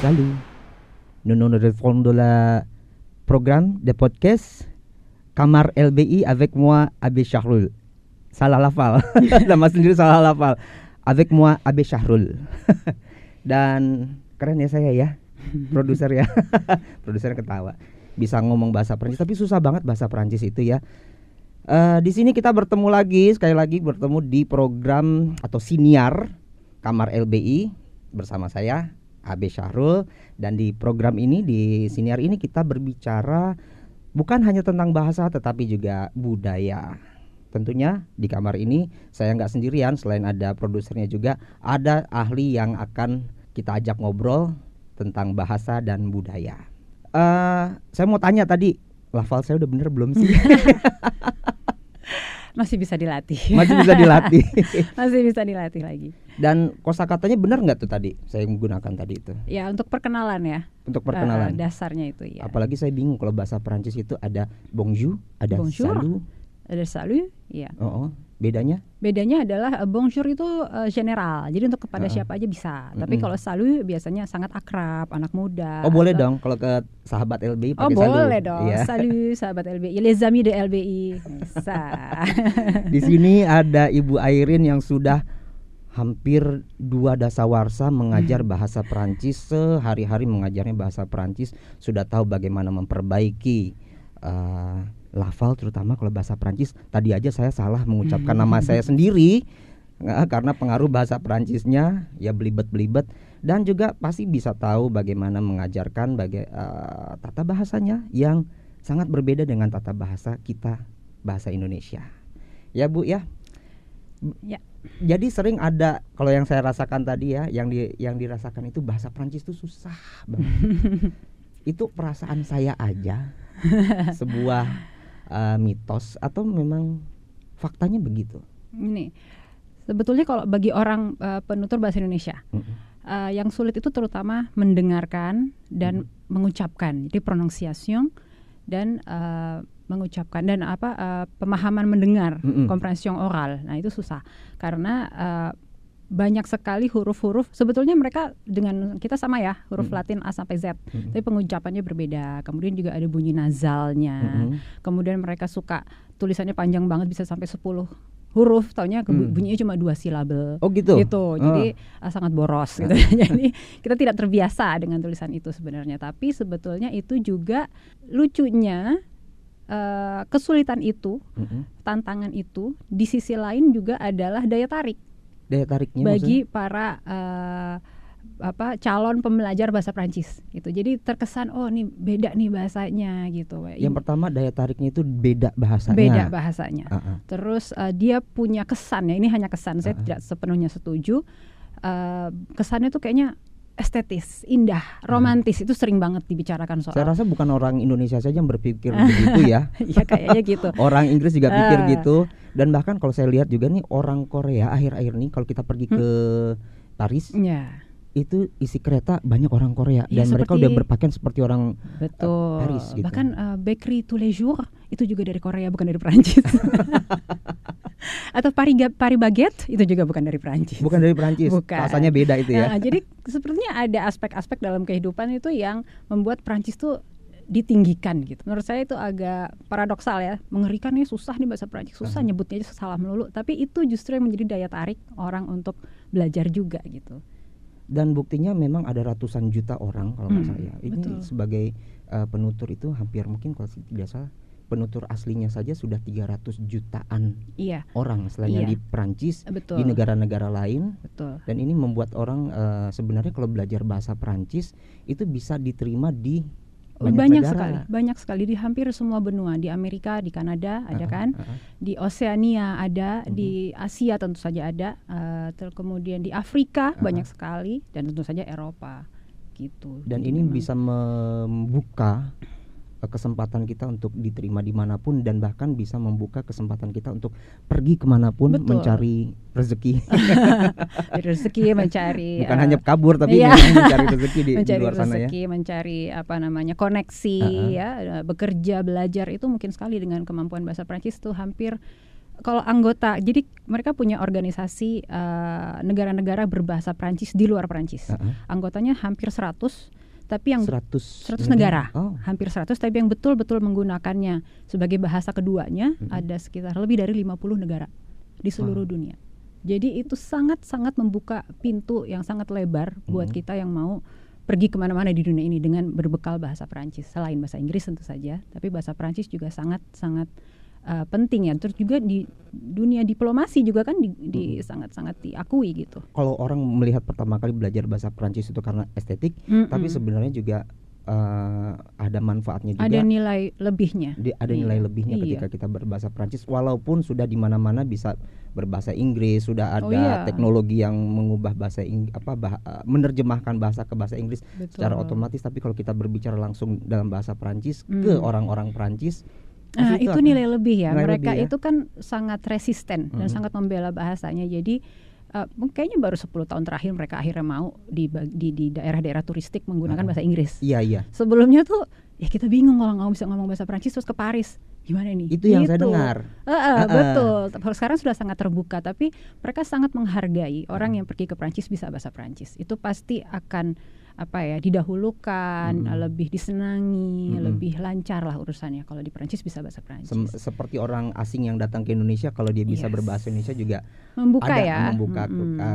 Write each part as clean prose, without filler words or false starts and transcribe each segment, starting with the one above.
Salut. Nous nous retrouvons de la programme de podcast Kamar LBI avec moi Abe Syahrul. Salah lafal. Nama sendiri salah lafal. Avec moi Abe Syahrul. Dan keren ya saya ya. Produser ya. Produser ketawa. Bisa ngomong bahasa Perancis tapi susah banget bahasa Perancis itu ya. Di sini kita bertemu lagi, sekali lagi bertemu di program atau siniar Kamar LBI bersama saya Abe Syahrul. Dan di program ini, di siniar ini kita berbicara bukan hanya tentang bahasa tetapi juga budaya. Tentunya di kamar ini saya nggak sendirian, selain ada produsernya juga ada ahli yang akan kita ajak ngobrol tentang bahasa dan budaya. Saya mau tanya tadi, lafal saya udah bener belum sih? Masih bisa dilatih. Masih bisa dilatih. Masih bisa dilatih lagi. Dan kosakatanya benar nggak tuh tadi saya menggunakan tadi itu? Ya, untuk perkenalan ya. Untuk perkenalan. Dasarnya itu ya. Apalagi saya bingung kalau bahasa Perancis itu ada bonjour, ada Bonjour. salut. Ada salut, ya. Bedanya? Bedanya adalah bonjour itu general. Jadi untuk kepada siapa aja bisa. Tapi kalau salut biasanya sangat akrab, anak muda. Oh, boleh dong kalau ke sahabat LBI pakai salut. Oh, boleh dong. Ya. Salut sahabat LBI. Les amis de LBI. Bisa. Di sini ada Ibu Airin yang sudah hampir 2 dasawarsa mengajar bahasa Perancis, sehari-hari mengajarnya bahasa Perancis, sudah tahu bagaimana memperbaiki lafal terutama kalau bahasa Perancis. Tadi aja saya salah mengucapkan nama saya sendiri karena pengaruh bahasa Perancisnya ya belibet-belibet, dan juga pasti bisa tahu bagaimana mengajarkan tata bahasanya yang sangat berbeda dengan tata bahasa kita, bahasa Indonesia. Ya Bu ya. Ya. Jadi sering ada, kalau yang saya rasakan tadi ya, yang dirasakan itu bahasa Perancis itu susah banget. Itu perasaan saya aja, sebuah mitos atau memang faktanya begitu? Ini sebetulnya kalau bagi orang penutur bahasa Indonesia, yang sulit itu terutama mendengarkan dan mengucapkan. Jadi pronunciation dan mengucapkan dan pemahaman mendengar, komprehension oral. Nah, itu susah karena banyak sekali huruf-huruf. Sebetulnya mereka dengan kita sama ya, huruf Latin A sampai Z, tapi pengucapannya berbeda. Kemudian juga ada bunyi nazalnya. Kemudian mereka suka tulisannya panjang banget, bisa sampai 10 huruf, taunya bunyinya cuma 2 silabel. Oh gitu. Jadi sangat boros gitu. Jadi kita tidak terbiasa dengan tulisan itu sebenarnya. Tapi sebetulnya itu juga lucunya, kesulitan itu, tantangan itu di sisi lain juga adalah daya tarik. Daya tariknya bagi maksudnya? Para calon pembelajar bahasa Prancis gitu. Jadi terkesan ini beda nih bahasanya gitu. Yang pertama daya tariknya itu beda bahasanya. Beda bahasanya. Terus dia punya kesan ya, ini hanya kesan, saya tidak sepenuhnya setuju. Kesannya tuh kayaknya estetis, indah, romantis, itu sering banget dibicarakan soal. Saya rasa bukan orang Indonesia saja yang berpikir begitu ya. Ya kayaknya gitu. Orang Inggris juga pikir gitu. Dan bahkan kalau saya lihat juga nih orang Korea akhir-akhir nih kalau kita pergi ke Paris, itu isi kereta banyak orang Korea dan mereka udah berpakaian seperti orang Paris gitu. Bahkan bakery tous les jours itu juga dari Korea, bukan dari Perancis. Atau Paris Baguette itu juga bukan dari Perancis. Bukan dari Perancis. Rasanya beda itu ya. Jadi sepertinya ada aspek-aspek dalam kehidupan itu yang membuat Perancis tuh ditinggikan gitu. Menurut saya itu agak paradoksal ya, mengerikan nih, susah nih bahasa Perancis, susah nyebutnya aja salah melulu. Tapi itu justru yang menjadi daya tarik orang untuk belajar juga gitu. Dan buktinya memang ada ratusan juta orang kalau nggak salah ya. Ini betul. Sebagai penutur itu hampir mungkin kalau tidak salah penutur aslinya saja sudah 300 jutaan orang selainnya di Perancis, di negara-negara lain. Betul. Dan ini membuat orang sebenarnya kalau belajar bahasa Perancis itu bisa diterima di banyak sekali di hampir semua benua. Di Amerika, di Kanada ada kan, di Oseania ada, di Asia tentu saja ada, kemudian di Afrika banyak sekali, dan tentu saja Eropa gitu. Dan ini bisa membuka kesempatan kita untuk diterima dimanapun, dan bahkan bisa membuka kesempatan kita untuk pergi kemanapun. Betul. Mencari rezeki. Rezeki mencari bukan hanya kabur tapi mencari rezeki di luar sana ya. Mencari koneksi ya, bekerja, belajar itu mungkin sekali dengan kemampuan bahasa Prancis itu hampir Kalau anggota, jadi mereka punya organisasi negara-negara berbahasa Prancis di luar Prancis. Anggotanya hampir 100, tapi yang 100 negara. Hampir 100, tapi yang betul-betul menggunakannya sebagai bahasa keduanya ada sekitar lebih dari 50 negara di seluruh dunia. Jadi itu sangat-sangat membuka pintu yang sangat lebar buat kita yang mau pergi kemana-mana di dunia ini dengan berbekal bahasa Prancis. Selain bahasa Inggris tentu saja, tapi bahasa Prancis juga sangat-sangat penting ya. Terus juga di dunia diplomasi juga kan sangat-sangat diakui gitu. Kalau orang melihat pertama kali belajar bahasa Prancis itu karena estetik, tapi sebenarnya juga ada manfaatnya juga. Ada nilai lebihnya. Ada nilai lebihnya ketika kita berbahasa Prancis, walaupun sudah di mana-mana bisa berbahasa Inggris, sudah ada teknologi yang mengubah bahasa menerjemahkan bahasa ke bahasa Inggris secara otomatis. Tapi kalau kita berbicara langsung dalam bahasa Prancis ke orang-orang Prancis, itu nilai lebih ya. Mereka itu kan sangat resisten dan sangat membela bahasanya. Jadi kayaknya baru 10 tahun terakhir mereka akhirnya mau di daerah-daerah turistik menggunakan bahasa Inggris. Iya. Sebelumnya tuh ya kita bingung kalau nggak bisa ngomong bahasa Prancis terus ke Paris. Gimana nih? Itu yang saya dengar. Betul. Sekarang sudah sangat terbuka, tapi mereka sangat menghargai orang yang pergi ke Prancis bisa bahasa Prancis. Itu pasti akan didahulukan, lebih disenangi, lebih lancar lah urusannya kalau di Prancis bisa bahasa Prancis. Seperti orang asing yang datang ke Indonesia, kalau dia bisa berbahasa Indonesia juga membuka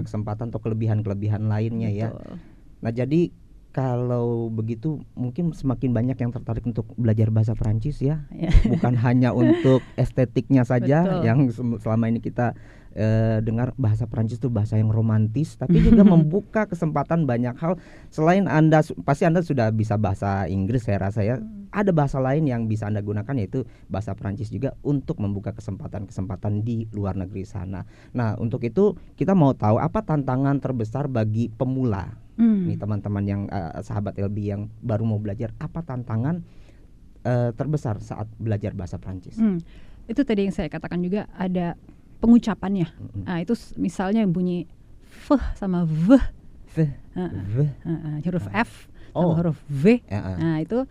kesempatan atau kelebihan lainnya. Betul. Ya. Nah, jadi kalau begitu mungkin semakin banyak yang tertarik untuk belajar bahasa Prancis ya. Bukan hanya untuk estetiknya saja yang selama ini kita dengar bahasa Prancis itu bahasa yang romantis, tapi juga membuka kesempatan banyak hal. Selain pasti Anda sudah bisa bahasa Inggris, saya rasa ya. Ada bahasa lain yang bisa Anda gunakan, yaitu bahasa Prancis juga untuk membuka kesempatan-kesempatan di luar negeri sana. Nah, untuk itu kita mau tahu apa tantangan terbesar bagi pemula. Nih teman-teman yang sahabat LB yang baru mau belajar, apa tantangan terbesar saat belajar bahasa Prancis? Itu tadi yang saya katakan juga, ada pengucapannya. Nah, itu misalnya yang bunyi f sama v, huruf f sama huruf v. Nah, itu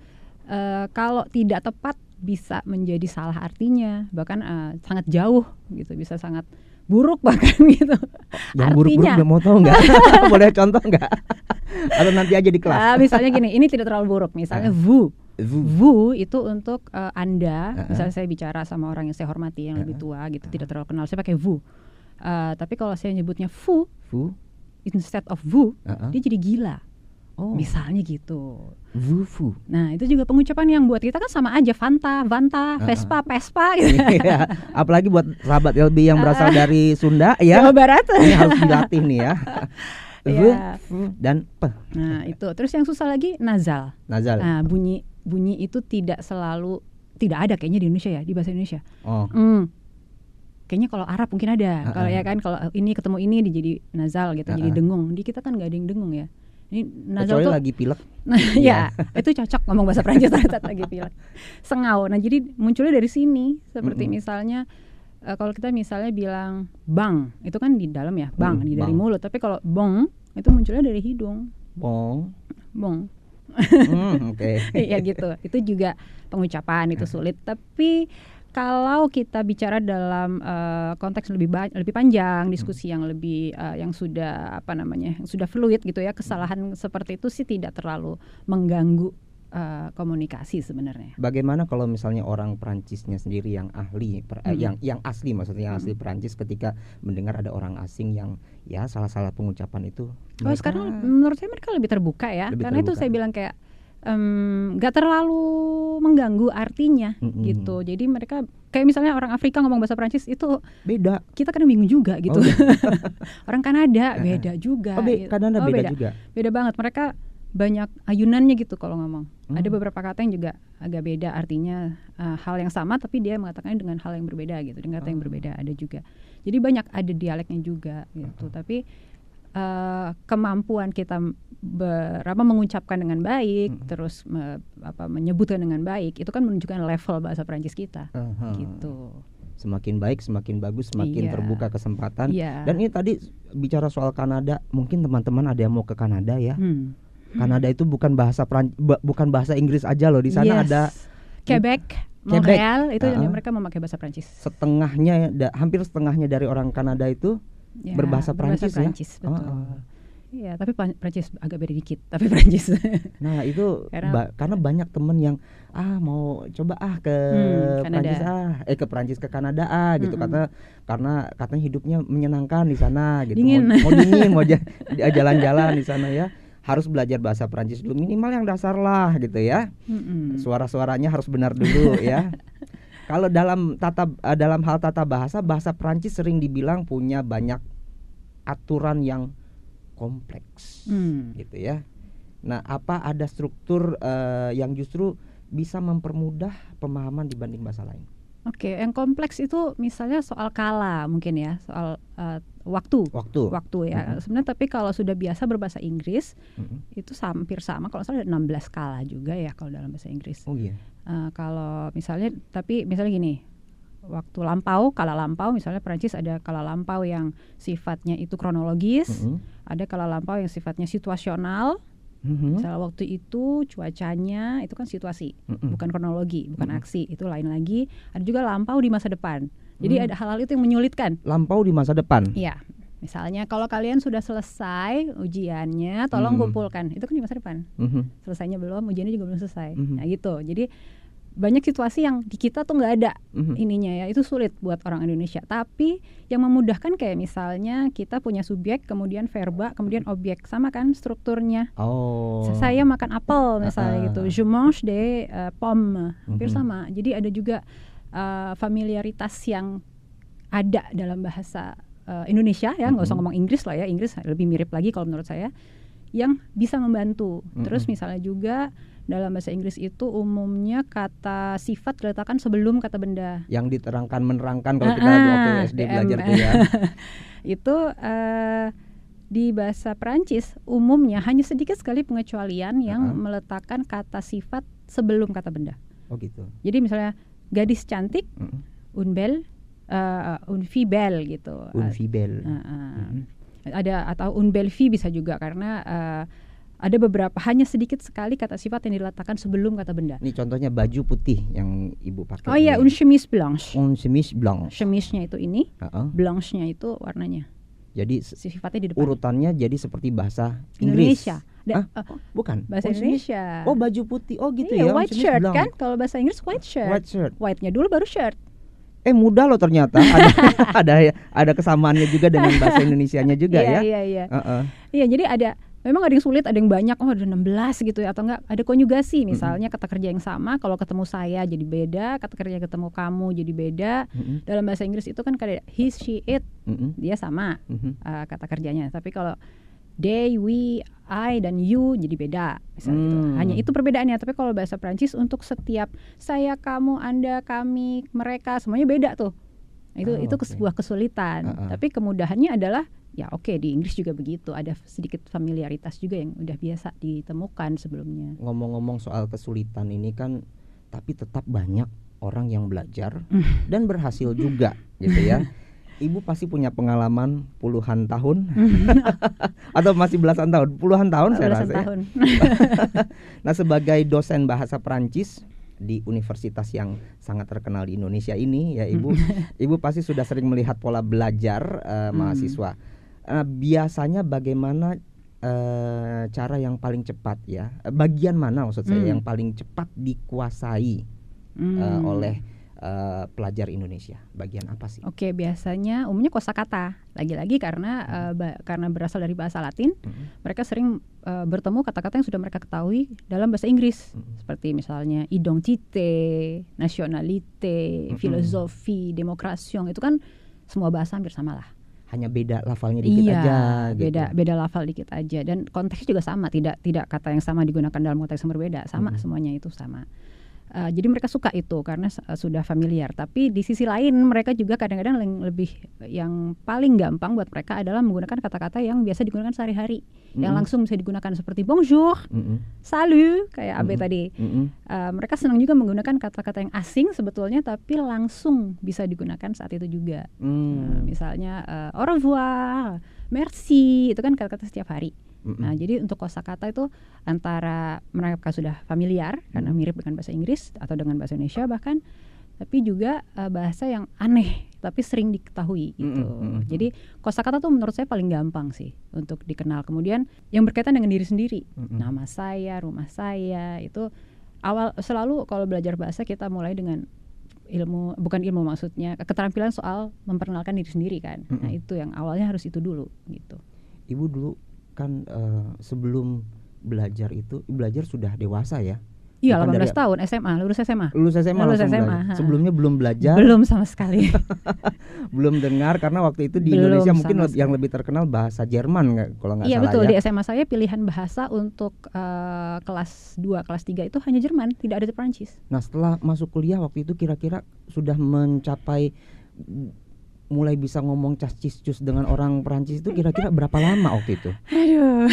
kalau tidak tepat bisa menjadi salah artinya, bahkan sangat jauh gitu, bisa sangat buruk bahkan gitu. Yang buruk-buruk udah mau tahu nggak? Boleh contoh nggak? Atau nanti aja di kelas. Misalnya gini, ini tidak terlalu buruk. Misalnya vous itu untuk Anda. Misalnya saya bicara sama orang yang saya hormati, yang lebih tua gitu, tidak terlalu kenal, saya pakai vous. Tapi kalau saya nyebutnya vous instead of vous, dia jadi gila. Misalnya gitu. Vous. Nah, itu juga pengucapan yang buat kita kan sama aja, Vanta, Vespa gitu. Apalagi buat sahabat LB yang berasal dari Sunda ya. Jawa Barat. Ini harus dilatih nih ya. Dan p. Nah, itu. Terus yang susah lagi nazal. Nah, bunyi itu tidak ada kayaknya di Indonesia ya, di bahasa Indonesia. Kayaknya kalau Arab mungkin ada. Kalau ya kan, kalau ini ketemu ini jadi nazal gitu, jadi dengung. Di kita kan nggak ada yang dengung ya. Ini nazal tuh lagi pilek. Ya, itu cocok ngomong bahasa Prancis saat lagi pilek. Sengau. Nah, jadi munculnya dari sini. Seperti misalnya kalau kita misalnya bilang bang, itu kan di dalam ya, bang, dari mulut. Tapi kalau bong, itu munculnya dari hidung. Bong. Oke. Ya gitu. Itu juga pengucapan, itu sulit. Tapi kalau kita bicara dalam konteks lebih panjang, diskusi yang lebih yang sudah yang sudah fluid gitu ya, kesalahan seperti itu sih tidak terlalu mengganggu komunikasi sebenarnya. Bagaimana kalau misalnya orang Perancisnya sendiri yang ahli, yang asli maksudnya, yang asli Perancis, ketika mendengar ada orang asing yang ya salah-salah pengucapan itu? Sekarang menurut saya mereka lebih terbuka ya, karena itu saya bilang kayak gak terlalu mengganggu artinya gitu. Jadi mereka kayak misalnya orang Afrika ngomong bahasa Prancis itu beda. Kita kadang bingung juga gitu. Orang Kanada beda juga. Kanada beda juga. Beda banget. Mereka banyak ayunannya gitu kalau ngomong. Ada beberapa kata yang juga agak beda artinya, hal yang sama tapi dia mengatakannya dengan hal yang berbeda gitu. Dengan kata yang berbeda ada juga. Jadi banyak ada dialeknya juga gitu. Tapi kemampuan kita mengucapkan dengan baik, terus menyebutkan dengan baik, itu kan menunjukkan level bahasa Prancis kita. Gitu. Semakin baik, semakin bagus, semakin terbuka kesempatan. Dan ini tadi bicara soal Kanada, mungkin teman-teman ada yang mau ke Kanada ya. Kanada itu bukan bahasa Inggris aja loh, di sana ada Quebec, Montreal itu mereka memakai bahasa Prancis. Hampir setengahnya dari orang Kanada itu berbahasa Prancis ya. Betul. Iya, tapi Prancis agak beda dikit, tapi Prancis. Nah itu karena banyak temen yang mau coba ke Prancis ke Prancis ke Kanada gitu, karena katanya hidupnya menyenangkan di sana gitu. Dingin. Mau dingin, mau jalan-jalan di sana ya. Harus belajar bahasa Prancis dulu, minimal yang dasar lah gitu ya. Suara-suaranya harus benar dulu ya. Kalau dalam hal tata bahasa Prancis sering dibilang punya banyak aturan yang kompleks gitu ya. Nah, apa ada struktur yang justru bisa mempermudah pemahaman dibanding bahasa lain? Oke, yang kompleks itu misalnya soal kala mungkin ya, soal waktu ya. Sebenarnya tapi kalau sudah biasa berbahasa Inggris itu hampir sama, kalau salah ada 16 kala juga ya kalau dalam bahasa Inggris. Oh iya. Kalau misalnya gini, waktu kala lampau misalnya Perancis ada kala lampau yang sifatnya itu kronologis, ada kala lampau yang sifatnya situasional. Misalnya waktu itu cuacanya itu kan situasi, bukan kronologi, bukan aksi, itu lain lagi. Ada juga lampau di masa depan. Jadi ada hal-hal itu yang menyulitkan. Lampau di masa depan. Iya. Misalnya kalau kalian sudah selesai ujiannya, tolong kumpulkan. Itu kan di masa depan. Selesainya belum, ujiannya juga belum selesai. Nah gitu. Jadi banyak situasi yang di kita tuh nggak ada ininya ya, itu sulit buat orang Indonesia. Tapi yang memudahkan kayak misalnya kita punya subjek, kemudian verba, kemudian objek, sama kan strukturnya. Saya makan apel misalnya gitu, je mange des pommes, hampir sama. Jadi ada juga familiaritas yang ada dalam bahasa Indonesia ya, nggak usah ngomong Inggris lah ya, Inggris lebih mirip lagi kalau menurut saya, yang bisa membantu. Terus misalnya juga dalam bahasa Inggris itu umumnya kata sifat diletakkan sebelum kata benda. Yang menerangkan kalau kita waktu SD belajar tuh ya. Itu di bahasa Prancis umumnya hanya sedikit sekali pengecualian yang meletakkan kata sifat sebelum kata benda. Oh gitu. Jadi misalnya gadis cantik, une fille belle gitu. Une fille belle. Ada atau une belle fille bisa juga, karena ada beberapa, hanya sedikit sekali kata sifat yang diletakkan sebelum kata benda. Ini contohnya baju putih yang ibu pakai. Oh iya, une chemise blanche. Une chemise blanche. Chemise-nya itu ini, blanche-nya itu warnanya. Jadi sifatnya di depan. Urutannya jadi seperti bahasa Inggris. Indonesia. Bukan. Bahasa Indonesia. Oh, baju putih. Oh gitu iya, ya. White shirt blanc. Kan? Kalau bahasa Inggris white shirt. White shirt. White-nya dulu baru shirt. Mudah loh ternyata. ada kesamaannya juga dengan bahasa Indonesianya juga ya. Iya. Iya, jadi memang ada yang sulit, ada yang banyak, ada 16 gitu ya, atau enggak ada konjugasi misalnya kata kerja yang sama, kalau ketemu saya jadi beda, kata kerja ketemu kamu jadi beda. Dalam bahasa Inggris itu kan kayak he, she, it, dia sama kata kerjanya, tapi kalau they, we, I dan you jadi beda misalnya gitu. Hanya itu perbedaannya. Tapi kalau bahasa Prancis untuk setiap saya, kamu, Anda, kami, mereka semuanya beda tuh. Itu sebuah kesulitan. Tapi kemudahannya adalah ya di Inggris juga begitu, ada sedikit familiaritas juga yang udah biasa ditemukan sebelumnya. Ngomong-ngomong soal kesulitan ini kan, tapi tetap banyak orang yang belajar dan berhasil juga gitu ya. Ibu pasti punya pengalaman puluhan tahun atau masih belasan tahun, puluhan tahun saya rasa. Tahun. Nah, sebagai dosen bahasa Prancis di universitas yang sangat terkenal di Indonesia ini ya, ibu pasti sudah sering melihat pola belajar mahasiswa. Biasanya bagaimana cara yang paling cepat ya? Bagian mana maksud saya yang paling cepat dikuasai oleh pelajar Indonesia? Bagian apa sih? Oke, biasanya umumnya kosakata. Lagi-lagi karena berasal dari bahasa Latin, mereka sering bertemu kata-kata yang sudah mereka ketahui dalam bahasa Inggris. Seperti misalnya identité, nationalité, filosofi, demokrasion, itu kan semua bahasa hampir sama lah. Hanya beda lafalnya dikit aja gitu. Beda lafal dikit aja, dan konteksnya juga sama, tidak kata yang sama digunakan dalam konteks yang berbeda, sama semuanya itu sama. Jadi mereka suka itu karena sudah familiar. Tapi di sisi lain mereka juga kadang-kadang yang paling gampang buat mereka adalah menggunakan kata-kata yang biasa digunakan sehari-hari, yang langsung bisa digunakan seperti bonjour, salut kayak Abe tadi. Mereka senang juga menggunakan kata-kata yang asing sebetulnya, tapi langsung bisa digunakan saat itu juga. Misalnya au revoir, merci, itu kan kata-kata setiap hari. Nah, jadi untuk kosakata itu antara mereka sudah familiar karena mirip dengan bahasa Inggris atau dengan bahasa Indonesia bahkan, tapi juga bahasa yang aneh tapi sering diketahui gitu. Jadi kosakata tuh menurut saya paling gampang sih untuk dikenal. Kemudian yang berkaitan dengan diri sendiri, nama saya, rumah saya, itu awal selalu kalau belajar bahasa kita mulai dengan bukan ilmu maksudnya keterampilan soal memperkenalkan diri sendiri kan. Nah itu yang awalnya harus itu dulu gitu. Ibu dulu kan sebelum belajar sudah dewasa ya? Iya, 18 tahun lulus SMA. Lulus SMA. Sebelumnya belum belajar? Belum sama sekali. Belum dengar karena waktu itu di Indonesia mungkin yang lebih terkenal bahasa Jerman kalau nggak salah. Iya betul, ya. Di SMA saya pilihan bahasa untuk kelas 2, kelas 3 itu hanya Jerman, tidak ada Perancis. Nah setelah masuk kuliah waktu itu kira-kira sudah mencapai mulai bisa ngomong cas-cis-cus dengan orang Perancis itu kira-kira berapa lama waktu itu? Aduh.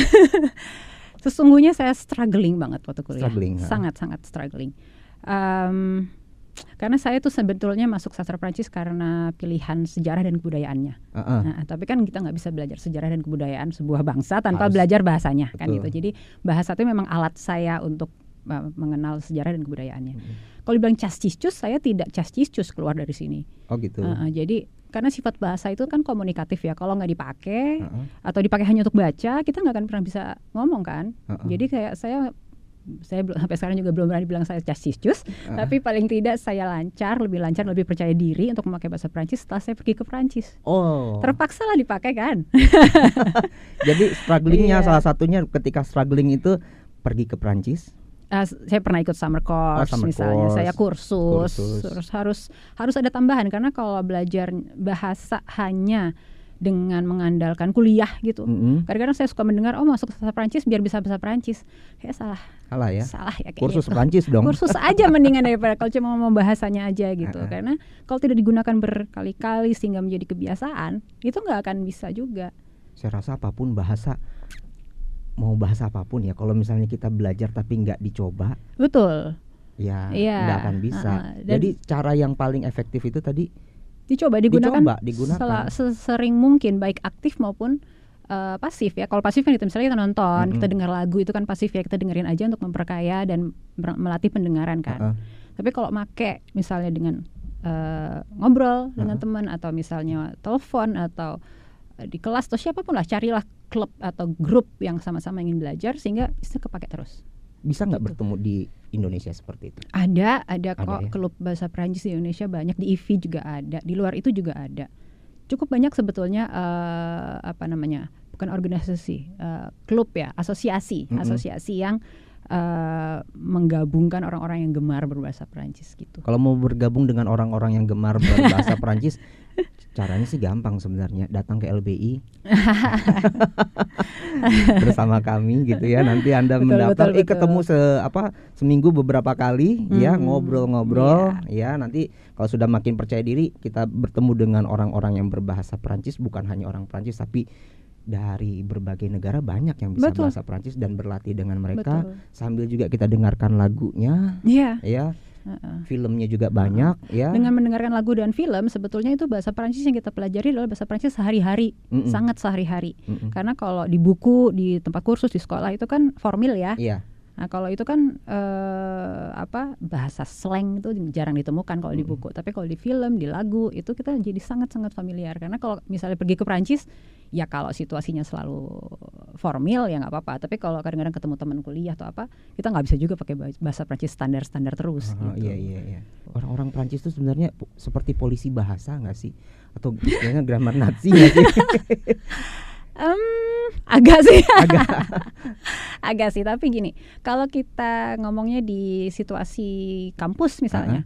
Sesungguhnya saya struggling banget waktu kuliah. Sangat-sangat struggling. Karena saya tuh sebetulnya masuk sastra Perancis karena pilihan sejarah dan kebudayaannya. Nah, tapi kan kita nggak bisa belajar sejarah dan kebudayaan sebuah bangsa tanpa belajar bahasanya. Betul. Kan gitu. Jadi bahasa itu memang alat saya untuk mengenal sejarah dan kebudayaannya. Kalau dibilang cas-cis-cus, saya tidak cas-cis-cus keluar dari sini. Oh gitu. Jadi karena sifat bahasa itu kan komunikatif ya. Kalau nggak dipakai atau dipakai hanya untuk baca, kita nggak akan pernah bisa ngomong kan. Jadi kayak saya sampai sekarang juga belum berani bilang saya cas-cis-cus, tapi paling tidak saya lebih lancar, lebih percaya diri untuk memakai bahasa Perancis setelah saya pergi ke Perancis. Terpaksa lah dipakai kan. Jadi strugglingnya salah satunya ketika struggling itu pergi ke Perancis. Saya pernah ikut summer course misalnya, saya kursus. Terus harus ada tambahan karena kalau belajar bahasa hanya dengan mengandalkan kuliah gitu. Kadang-kadang saya suka mendengar masuk bahasa Perancis biar bisa bahasa Perancis. Kayak salah ya kayak kursus gitu. Perancis dong. Kursus aja mendingan daripada kalau cuma ngomong bahasanya aja gitu. Karena kalau tidak digunakan berkali-kali sehingga menjadi kebiasaan, itu nggak akan bisa juga. Saya rasa mau bahasa apapun ya, kalau misalnya kita belajar tapi nggak dicoba, betul ya nggak akan bisa. Jadi cara yang paling efektif itu tadi digunakan sesering mungkin, baik aktif maupun pasif ya. Kalau pasif kan itu misalnya kita nonton, kita dengar lagu, itu kan pasif ya, kita dengerin aja untuk memperkaya dan melatih pendengaran kan. Tapi kalau make misalnya dengan ngobrol dengan teman atau misalnya telepon atau di kelas atau siapapun lah, carilah klub atau grup yang sama-sama ingin belajar sehingga bisa kepake terus. Bisa nggak bertemu di Indonesia seperti itu? Ada kok ya? Klub bahasa Perancis di Indonesia banyak, di IFI juga ada, di luar itu juga ada. Cukup banyak sebetulnya bukan organisasi, klub ya, asosiasi yang menggabungkan orang-orang yang gemar berbahasa Perancis gitu. Kalau mau bergabung dengan orang-orang yang gemar berbahasa Perancis, caranya sih gampang sebenarnya, datang ke LBI bersama kami gitu ya. Nanti Anda mendaftar, ketemu seminggu beberapa kali ya, ngobrol-ngobrol ya. Nanti kalau sudah makin percaya diri, kita bertemu dengan orang-orang yang berbahasa Perancis, bukan hanya orang Perancis tapi dari berbagai negara banyak yang bisa bahasa Perancis dan berlatih dengan mereka. Sambil juga kita dengarkan lagunya. Ya. Filmnya juga banyak ya. Dengan mendengarkan lagu dan film, sebetulnya itu bahasa Perancis yang kita pelajari adalah bahasa Perancis sehari-hari, sangat sehari-hari. Karena kalau di buku, di tempat kursus, di sekolah itu kan formal ya. Nah kalau itu kan bahasa slang itu jarang ditemukan kalau di buku. Tapi kalau di film, di lagu itu kita jadi sangat-sangat familiar. Karena kalau misalnya pergi ke Perancis, ya kalau situasinya selalu formal ya nggak apa-apa. Tapi kalau kadang-kadang ketemu teman kuliah atau apa, kita nggak bisa juga pakai bahasa Perancis standar-standar terus. Gitu. Iya. Orang-orang Perancis itu sebenarnya seperti polisi bahasa nggak sih? Atau kayaknya grammar Nazi nggak sih? Agak sih. Agak sih, tapi gini, kalau kita ngomongnya di situasi kampus misalnya,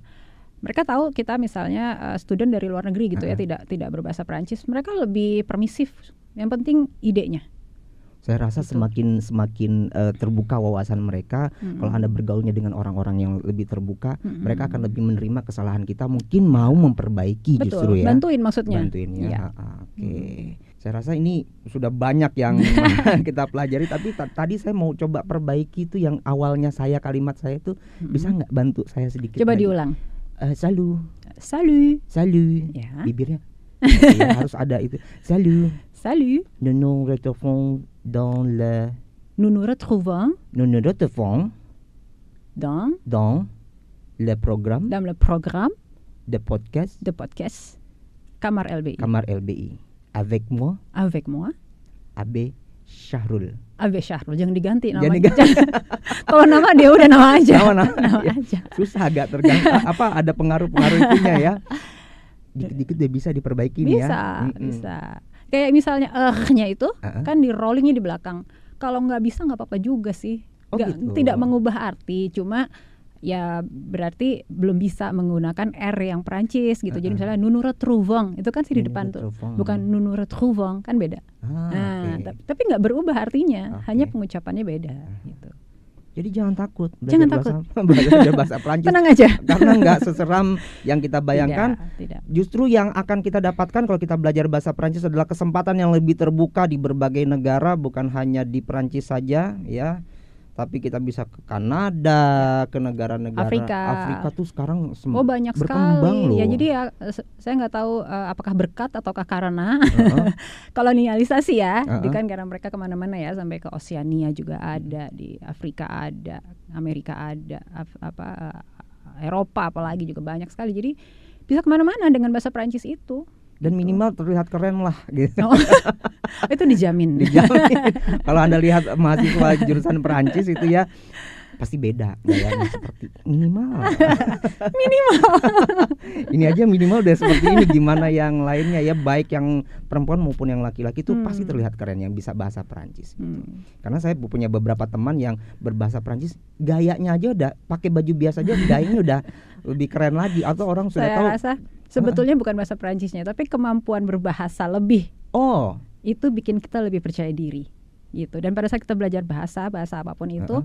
mereka tahu kita misalnya student dari luar negeri gitu ya, tidak berbahasa Perancis, mereka lebih permisif. Yang penting idenya. Saya rasa gitu. semakin terbuka wawasan mereka. Kalau Anda bergaulnya dengan orang-orang yang lebih terbuka, mereka akan lebih menerima kesalahan kita, mungkin mau memperbaiki. Betul, justru ya. Bantuin maksudnya. Bantuin ya. Oke. Saya rasa ini sudah banyak yang kita pelajari, tapi tadi saya mau coba perbaiki itu yang awalnya kalimat saya itu bisa nggak bantu saya sedikit? Coba lagi? Diulang. Salut. Ya. Bibirnya ya, harus ada itu. Salut. Nous nous retrouvons Dans le Nous nous retrouvons nous nous retrouvons dans le programme le programme de podcast de podcast Kamar LBI. Kamar LBI avec moi Avec moi, Abe Syahrul. Abe Syahrul. Jangan diganti Jangan namanya. diganti. Kalau nama dia udah nama aja. Nama Nama ya. aja. Susah agak tergantung ada pengaruh-pengaruh itunya ya. Dikit-dikit dia bisa diperbaiki nih ya. Bisa. Kayak misalnya nya itu kan di rollingnya di belakang. Kalau nggak bisa nggak apa-apa juga sih. Gitu. Tidak mengubah arti, cuma ya berarti belum bisa menggunakan R yang Perancis gitu. Jadi misalnya nous nous retrouvons itu kan sih di depan tuh, bukan nous nous retrouvons, kan beda. Tapi nggak berubah artinya, hanya pengucapannya beda gitu. Jadi jangan takut belajar bahasa Perancis. Tenang aja. Karena nggak seseram yang kita bayangkan. Tidak. Justru yang akan kita dapatkan kalau kita belajar bahasa Perancis adalah kesempatan yang lebih terbuka di berbagai negara, bukan hanya di Perancis saja ya. Tapi kita bisa ke Kanada, ke negara-negara Afrika tuh sekarang banyak berkembang sekali. loh. Ya jadi ya saya nggak tahu apakah berkat ataukah karena kolonialisasi ya. Jadi kan karena mereka kemana-mana ya, sampai ke Oseania juga ada, di Afrika ada, Amerika ada, Eropa apalagi juga banyak sekali. Jadi bisa kemana-mana dengan bahasa Perancis itu. Dan minimal terlihat keren lah gitu. Itu dijamin. Kalau Anda lihat mahasiswa jurusan Perancis itu ya pasti beda gayanya seperti minimal. Ini aja minimal udah seperti ini, gimana yang lainnya ya, baik yang perempuan maupun yang laki-laki itu pasti terlihat keren yang bisa bahasa Perancis gitu. Karena saya punya beberapa teman yang berbahasa Perancis, gayanya aja udah pakai baju biasa aja gayanya udah lebih keren lagi, atau orang sudah tahu. Saya rasa sebetulnya bukan bahasa Perancisnya, tapi kemampuan berbahasa lebih. Itu bikin kita lebih percaya diri gitu. Dan pada saat kita belajar bahasa apapun itu,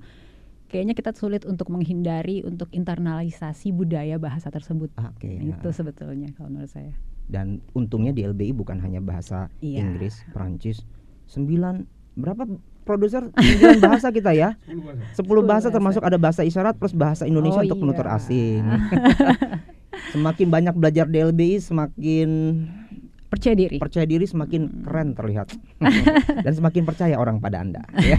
kayaknya kita sulit untuk menghindari untuk internalisasi budaya bahasa tersebut. Itu sebetulnya kalau menurut saya. Dan untungnya di LBI bukan hanya bahasa Inggris, Perancis. 9 produser 9 bahasa kita ya. 10 bahasa termasuk ada bahasa isyarat plus bahasa Indonesia untuk penutur asing. Semakin banyak belajar di LBI semakin percaya diri semakin keren terlihat. Dan semakin percaya orang pada Anda ya.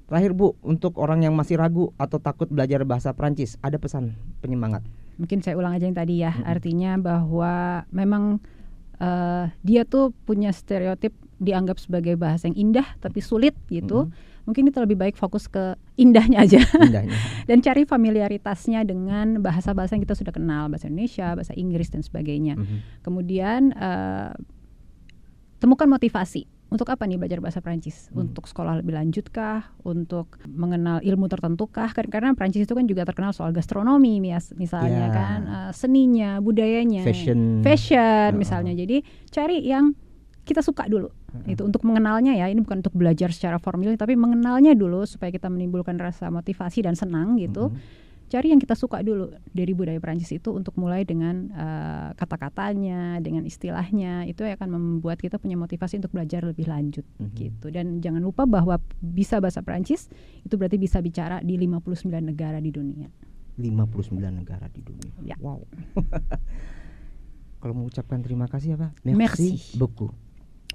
Terakhir Bu, untuk orang yang masih ragu atau takut belajar bahasa Perancis, ada pesan penyemangat? Mungkin saya ulang aja yang tadi ya. Artinya bahwa memang dia tuh punya stereotip dianggap sebagai bahasa yang indah tapi sulit gitu. Mungkin kita lebih baik fokus ke indahnya aja. Dan cari familiaritasnya dengan bahasa-bahasa yang kita sudah kenal, bahasa Indonesia, bahasa Inggris dan sebagainya. Kemudian temukan motivasi. Untuk apa nih belajar bahasa Prancis? Untuk sekolah lebih lanjut kah? Untuk mengenal ilmu tertentu kah? Karena Prancis itu kan juga terkenal soal gastronomi misalnya kan, seninya, budayanya, fashion misalnya. Jadi cari yang kita suka dulu. Itu untuk mengenalnya ya. Ini bukan untuk belajar secara formal, tapi mengenalnya dulu supaya kita menimbulkan rasa motivasi dan senang gitu. Cari yang kita suka dulu dari budaya Perancis itu, untuk mulai dengan kata-katanya, dengan istilahnya. Itu akan membuat kita punya motivasi untuk belajar lebih lanjut gitu. Dan jangan lupa bahwa bisa bahasa Perancis itu berarti bisa bicara di 59 negara di dunia. 59 negara di dunia. Ya. Wow. Kalau mengucapkan terima kasih apa? Merci beaucoup.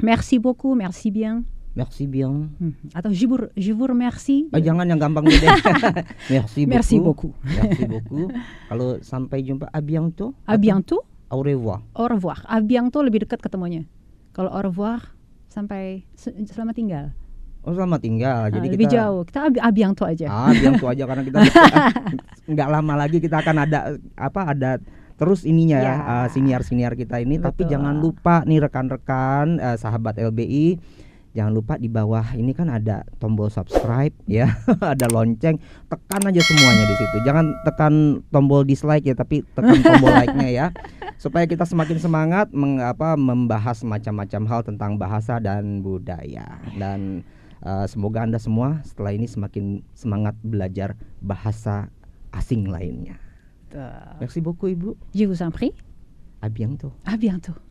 Merci beaucoup, merci bien. Merci bien. Atau je vous remercie. Jangan yang gampang gede. Merci beaucoup. Merci beaucoup. Kalau sampai jumpa, à bientôt. À bientôt. Au revoir. Au revoir. À bientôt lebih dekat ketemunya. Kalau au revoir sampai selamat tinggal. Selamat tinggal. Jadi lebih jauh. Kita à bientôt aja. Bientôt aja karena kita nggak lama lagi kita akan ada terus ininya ya, siniar-siniar kita ini. Betul. Tapi jangan lupa nih rekan-rekan sahabat LBI, jangan lupa di bawah ini kan ada tombol subscribe ya, ada lonceng, tekan aja semuanya di situ. Jangan tekan tombol dislike ya, tapi tekan tombol like-nya ya, supaya kita semakin semangat membahas macam-macam hal tentang bahasa dan budaya. Dan semoga Anda semua setelah ini semakin semangat belajar bahasa asing lainnya. Merci beaucoup Ibu. Je vous en prie. À bientôt. À bientôt.